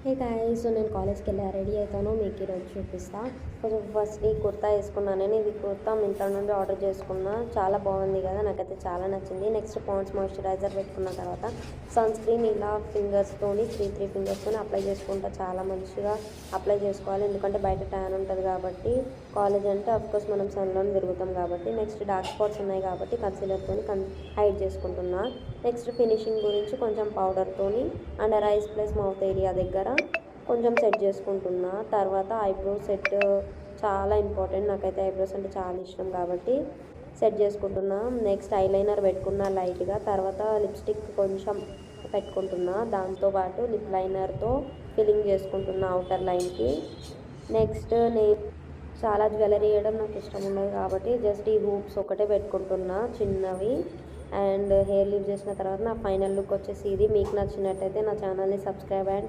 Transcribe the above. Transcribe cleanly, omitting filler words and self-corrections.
Hey guys, so నేను కాలేజ్కి వెళ్ళా రెడీ అవుతాను. మీకు ఈరోజు చూపిస్తా. కొంచెం ఫస్ట్ ఈ కుర్తా వేసుకున్నాను. నేను ఇది కుర్తా మింత్రా నుండి ఆర్డర్ చేసుకున్నా. చాలా బాగుంది కదా, నాకైతే చాలా నచ్చింది. నెక్స్ట్ పాండ్స్ మాయిశ్చరైజర్ పెట్టుకున్న తర్వాత సన్ స్క్రీన్ ఇలా ఫింగర్స్తోని త్రీ ఫింగర్స్తోని అప్లై చేసుకుంటా. చాలా మంచిగా అప్లై చేసుకోవాలి, ఎందుకంటే బయట ట్యాన్ ఉంటుంది కాబట్టి. కాలేజ్ అంటే అఫ్కోర్స్ మనం సన్లోనే తిరుగుతాం కాబట్టి. నెక్స్ట్ డార్క్ స్పాట్స్ ఉన్నాయి కాబట్టి కన్సీలర్తో హైడ్ చేసుకుంటున్నా. నెక్స్ట్ ఫినిషింగ్ గురించి కొంచెం పౌడర్తోని under eyes plus mouth area దగ్గర కొంచెం సెట్ చేసుకుంటున్నా. తర్వాత ఐబ్రో సెట్ చాలా ఇంపార్టెంట్, నాకైతే ఐబ్రోస్ అంటే చాలా ఇష్టం కాబట్టి సెట్ చేసుకుంటున్నా. నెక్స్ట్ ఐలైనర్ పెట్టుకున్నా లైట్గా. తర్వాత లిప్స్టిక్ కొంచెం పెట్టుకుంటున్నా. దాంతోపాటు లిప్ లైనర్తో ఫిల్లింగ్ చేసుకుంటున్నా అవుటర్ లైన్కి. నెక్స్ట్ నేను చాలా జ్యువెలరీ వేయడం నాకు ఇష్టం ఉండదు కాబట్టి జస్ట్ ఈ హూప్స్ ఒకటే పెట్టుకుంటున్నా చిన్నవి. అండ్ హెయిర్ లీవ్ చేసిన తర్వాత నా ఫైనల్ లుక్ వచ్చేసి ఇది. మీకు నచ్చినట్టయితే నా ఛానల్ని సబ్స్క్రైబ్ అండ్